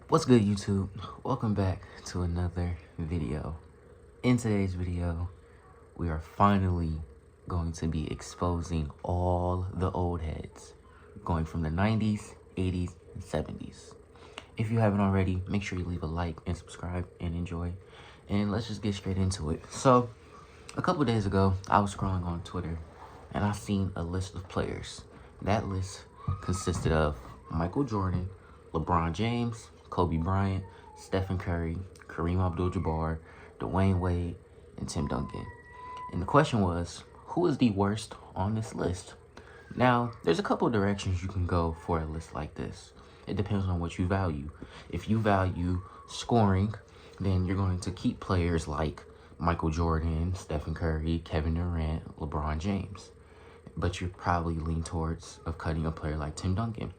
What's good, YouTube? Welcome back to another video. In today's video, we are finally going to be exposing all the old heads, going from the 90s, 80s, and 70s. If you haven't already, make sure you leave a like and subscribe and enjoy. And let's just get straight into it. So, a couple days ago, I was scrolling on Twitter, and I seen a list of players. That list consisted of Michael Jordan, LeBron James, Kobe Bryant, Stephen Curry, Kareem Abdul-Jabbar, Dwayne Wade, and Tim Duncan. And the question was, who is the worst on this list? Now, there's a couple directions you can go for a list like this. It depends on what you value. If you value scoring, then you're going to keep players like Michael Jordan, Stephen Curry, Kevin Durant, LeBron James. But you probably lean towards cutting a player like Tim Duncan.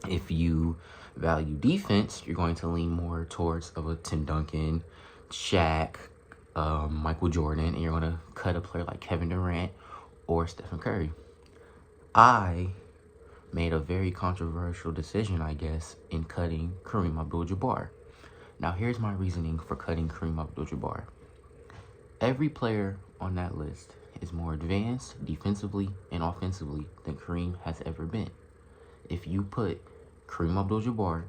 If you value defense, you're going to lean more towards a Tim Duncan, Shaq, Michael Jordan, and you're going to cut a player like Kevin Durant or Stephen Curry. I made a very controversial decision, I guess, in cutting Kareem Abdul-Jabbar. Now, here's my reasoning for cutting Kareem Abdul-Jabbar. Every player on that list is more advanced defensively and offensively than Kareem has ever been. If you put Kareem Abdul-Jabbar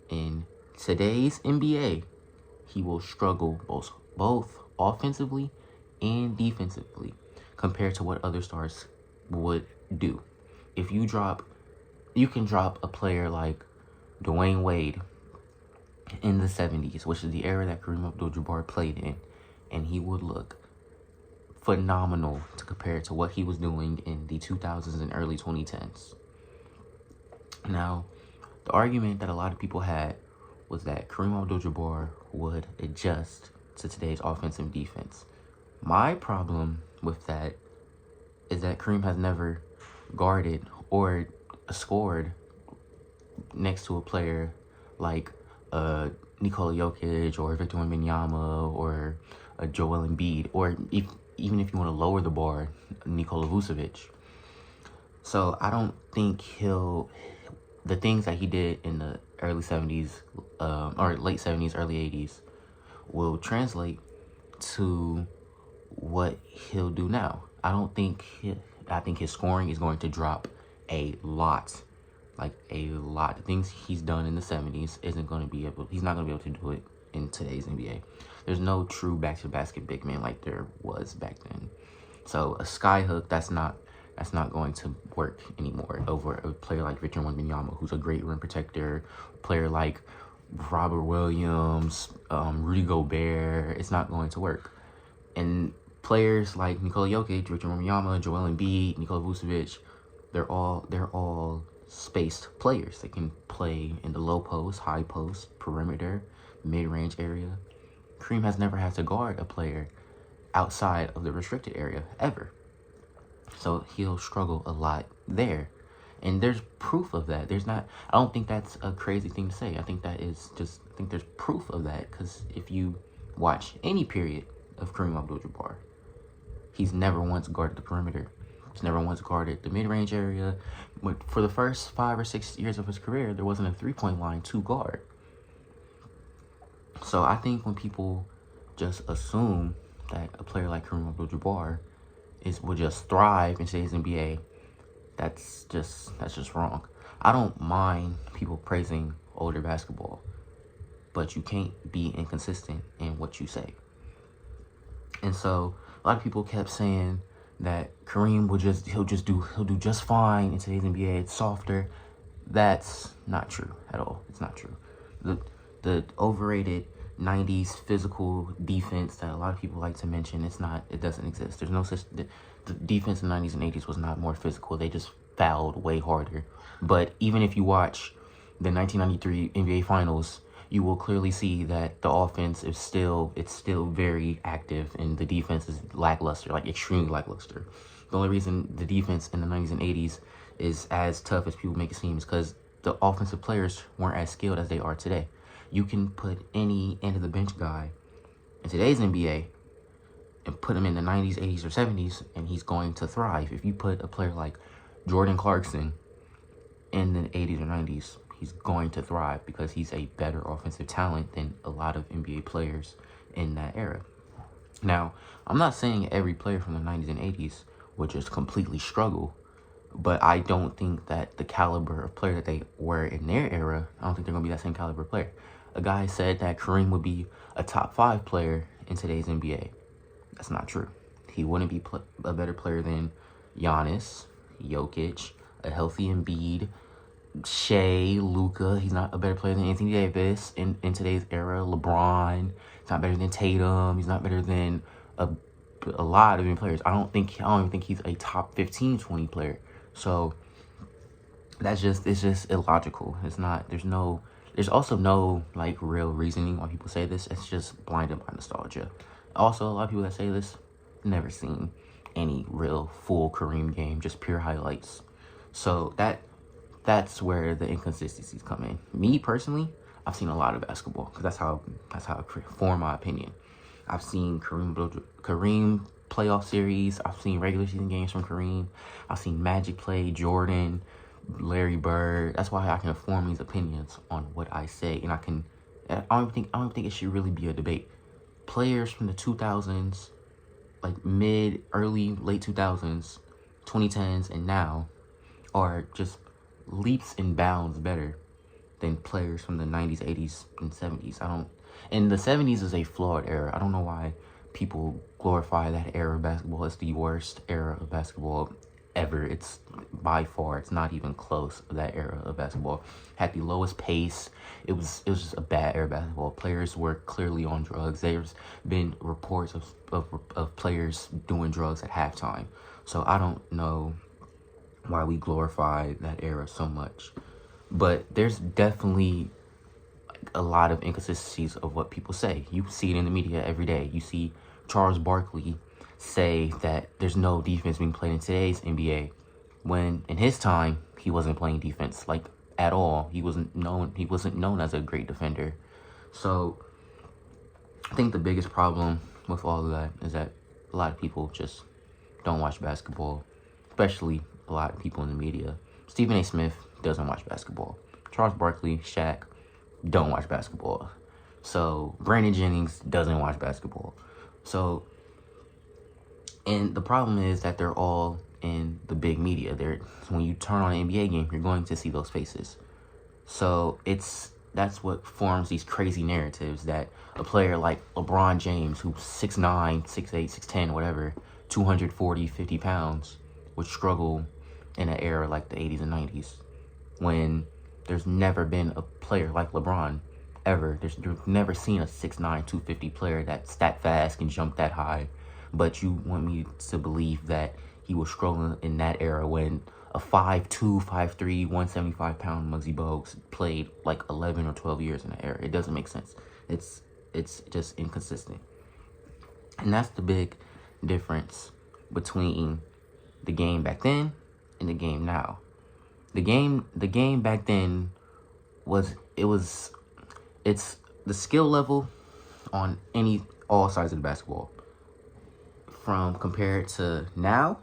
in today's NBA, he will struggle both offensively and defensively compared to what other stars would do. If you can drop a player like Dwayne Wade in the 70s, which is the era that Kareem Abdul-Jabbar played in, and he would look phenomenal to compare to what he was doing in the 2000s and early 2010s. Now, the argument that a lot of people had was that Kareem Abdul-Jabbar would adjust to today's offensive defense. My problem with that is that Kareem has never guarded or scored next to a player like Nikola Jokic or Victor Wembanyama or Joel Embiid, or even if you want to lower the bar, Nikola Vucevic. So I don't think the things that he did in the early 70s, or late 70s, early 80s, will translate to what he'll do now. I think his scoring is going to drop a lot. Like a lot. The things he's done in the 70s he's not going to be able to do it in today's NBA. There's no true back-to-basket big man like there was back then. So a skyhook, that's not going to work anymore over a player like Victor Wembanyama, who's a great rim protector. A player like Robert Williams, Rudy Gobert, it's not going to work. And players like Nikola Jokic, Victor Wembanyama, Joel Embiid, Nikola Vucevic, they're all spaced players. They can play in the low post, high post, perimeter, mid-range area. Kareem has never had to guard a player outside of the restricted area, ever. So he'll struggle a lot there. And there's proof of that. I don't think that's a crazy thing to say. I think there's proof of that, because if you watch any period of Kareem Abdul-Jabbar, he's never once guarded the perimeter. He's never once guarded the mid-range area. But for the first 5 or 6 years of his career, there wasn't a three-point line to guard. So I think when people just assume that a player like Kareem Abdul-Jabbar will just thrive in today's NBA, that's just wrong. I don't mind people praising older basketball, but you can't be inconsistent in what you say. And so a lot of people kept saying that Kareem he'll do just fine in today's NBA. It's softer. That's not true at all. It's not true. The overrated 90s physical defense that a lot of people like to mention, it doesn't exist. There's no such, the defense in the 90s and 80s was not more physical. They just fouled way harder. But even if you watch the 1993 NBA Finals, you will clearly see that the offense is still very active and the defense is lackluster, like extremely lackluster. The only reason the defense in the 90s and 80s is as tough as people make it seem is because the offensive players weren't as skilled as they are today. You can put any end-of-the-bench guy in today's NBA and put him in the 90s, 80s, or 70s, and he's going to thrive. If you put a player like Jordan Clarkson in the 80s or 90s, he's going to thrive because he's a better offensive talent than a lot of NBA players in that era. Now, I'm not saying every player from the 90s and 80s would just completely struggle, but I don't think that the caliber of player that they were in their era, I don't think they're going to be that same caliber player. A guy said that Kareem would be a top 5 player in today's NBA. That's not true. He wouldn't be a better player than Giannis, Jokic, a healthy Embiid, Shea, Luka. He's not a better player than Anthony Davis in today's era. LeBron. He's not better than Tatum. He's not better than a lot of players. I don't even think he's a top 15, 20 player. So it's just illogical. There's also no like real reasoning why people say this. It's just blinded by nostalgia. Also, a lot of people that say this never seen any real full Kareem game, just pure highlights. So that's where the inconsistencies come in. Me personally, I've seen a lot of basketball because that's how I form my opinion. I've seen Kareem playoff series. I've seen regular season games from Kareem. I've seen Magic play, Jordan, Larry Bird. That's why I can form these opinions on what I say, and I don't think it should really be a debate. Players from the 2000s, like early, late 2000s, 2010s, and now are just leaps and bounds better than players from the 90s, 80s, and 70s. And the 70s is a flawed era. I don't know why people glorify that era of basketball. It's the worst era of basketball ever. It's by far, it's not even close. That era of basketball had the lowest pace. It was just a bad era of basketball. Players were clearly on drugs. There's been reports of players doing drugs at halftime. So I don't know why we glorify that era so much. But there's definitely a lot of inconsistencies of what people say. You see it in the media every day. You see Charles Barkley say that there's no defense being played in today's NBA, when in his time he wasn't playing defense like at all. He wasn't known as a great defender. So I think the biggest problem with all of that is that a lot of people just don't watch basketball, especially a lot of people in the media. Stephen A. Smith doesn't watch basketball. Charles Barkley, Shaq, don't watch basketball. So Brandon Jennings doesn't watch basketball. So, and the problem is that they're all in the big media. When you turn on an NBA game, you're going to see those faces. So that's what forms these crazy narratives that a player like LeBron James, who's 6'9", 6'8", 6'10", whatever, 240, 50 pounds, would struggle in an era like the 80s and 90s, when there's never been a player like LeBron ever. You've never seen a 6'9", 250 player that's that fast, can jump that high. But you want me to believe that he was struggling in that era when a 5'2", 5'3", 175-pound Muggsy Bogues played like 11 or 12 years in that era. It doesn't make sense. It's just inconsistent. And that's the big difference between the game back then and the game now. The game back then it's the skill level on all sides of the basketball. From compared to now,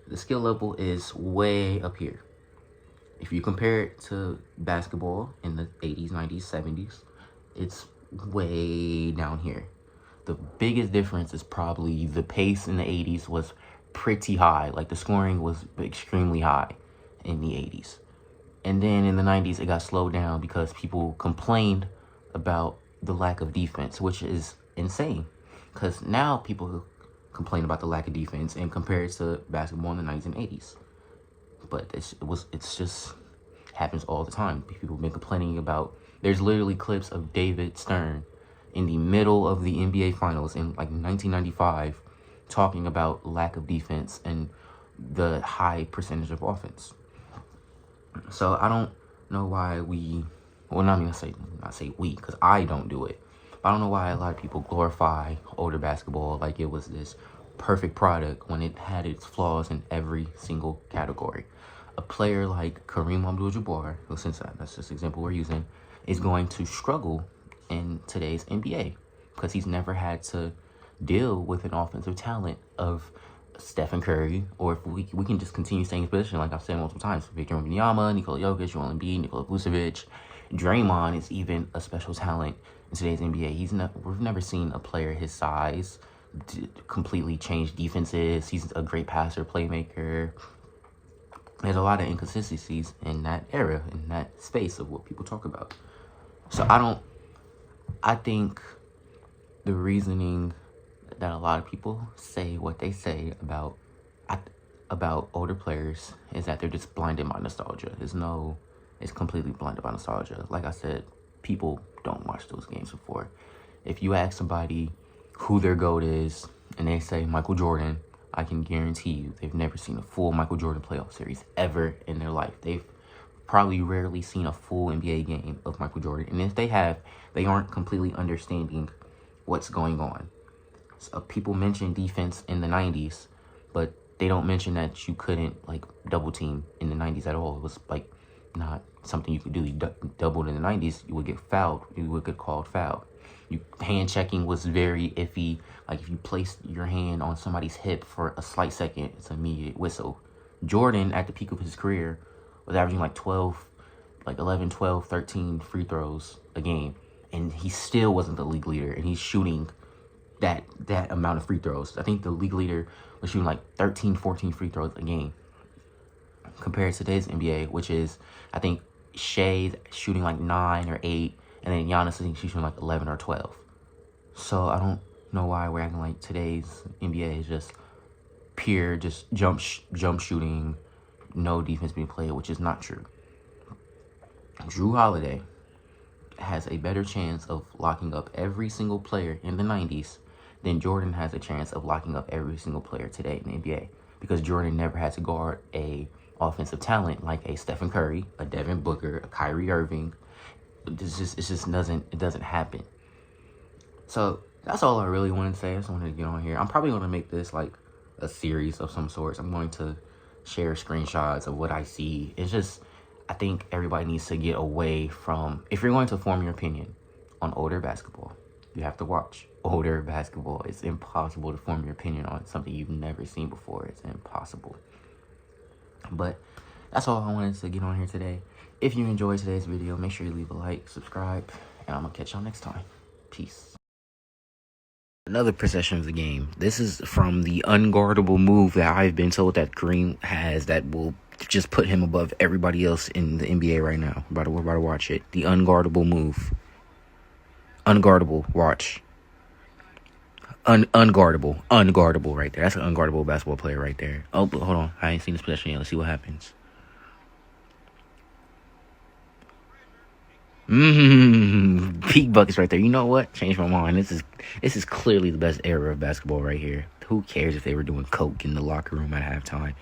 the skill level is way up here. If you compare it to basketball in the 80s, 90s, 70s, it's way down here. The biggest difference is probably the pace in the 80s was pretty high. Like the scoring was extremely high in the 80s. And then in the 90s, it got slowed down because people complained about the lack of defense, which is insane. Because now people complain about the lack of defense and compare it to basketball in the 90s and 80s. But it's just happens all the time. People have been complaining about, there's literally clips of David Stern in the middle of the NBA Finals in like 1995 talking about lack of defense and the high percentage of offense. So I don't know why not say we, because I don't do it. But I don't know why a lot of people glorify older basketball like it was this perfect product when it had its flaws in every single category. A player like Kareem Abdul-Jabbar, who, since that's just the example we're using, is going to struggle in today's NBA because he's never had to deal with an offensive talent of Stephen Curry, or if we can just continue staying in position, like I've said multiple times, Victor Wembanyama, Nikola Jokic, Joel Embiid, Nikola Vucevic. Draymond is even a special talent in today's NBA. We've never seen a player his size completely change defenses. He's a great passer, playmaker. There's a lot of inconsistencies in that era, in that space of what people talk about. So I think the reasoning that a lot of people say what they say about older players is that they're just blinded by nostalgia. It's completely blinded by nostalgia. Like I said, people don't watch those games before. If you ask somebody who their GOAT is and they say Michael Jordan, I can guarantee you they've never seen a full Michael Jordan playoff series ever in their life. They've probably rarely seen a full NBA game of Michael Jordan. And if they have, they aren't completely understanding what's going on. So people mention defense in the 90s, but they don't mention that you couldn't, like, double team in the 90s at all. It was, like, not something you could do. You doubled in the 90s, you would get fouled. You would get called foul. Hand checking was very iffy. Like, if you placed your hand on somebody's hip for a slight second, it's an immediate whistle. Jordan, at the peak of his career, was averaging like 11, 12, 13 free throws a game. And he still wasn't the league leader. And he's shooting that amount of free throws. I think the league leader was shooting like 13, 14 free throws a game. Compared to today's NBA, which is, I think, Shea's shooting like 9 or 8. And then Giannis, I think she's shooting like 11 or 12. So I don't know why we're acting like today's NBA is just pure, just jump shooting, no defense being played, which is not true. Jrue Holiday has a better chance of locking up every single player in the 90s than Jordan has a chance of locking up every single player today in the NBA. Because Jordan never had to guard a offensive talent like a Stephen Curry, a Devin Booker, a Kyrie Irving. It just doesn't happen. So that's all I really wanted to say. I just wanted to get on here. I'm probably going to make this like a series of some sorts. I'm going to share screenshots of what I see. It's just, I think everybody needs to get away from, if you're going to form your opinion on older basketball, you have to watch older basketball. It's impossible to form your opinion on something you've never seen before. It's impossible. But that's all I wanted to get on here today. If you enjoyed today's video, make sure you leave a like, subscribe, and I'm going to catch y'all next time. Peace. Another possession of the game. This is from the unguardable move that I've been told that Kareem has that will just put him above everybody else in the NBA right now. We're about to watch it. The unguardable move. Unguardable. Watch. Unguardable right there. That's an unguardable basketball player right there. Oh, but hold on. I ain't seen this possession yet. Let's see what happens. Peak buckets right there. You know what? Changed my mind. This is clearly the best era of basketball right here. Who cares if they were doing coke in the locker room at halftime?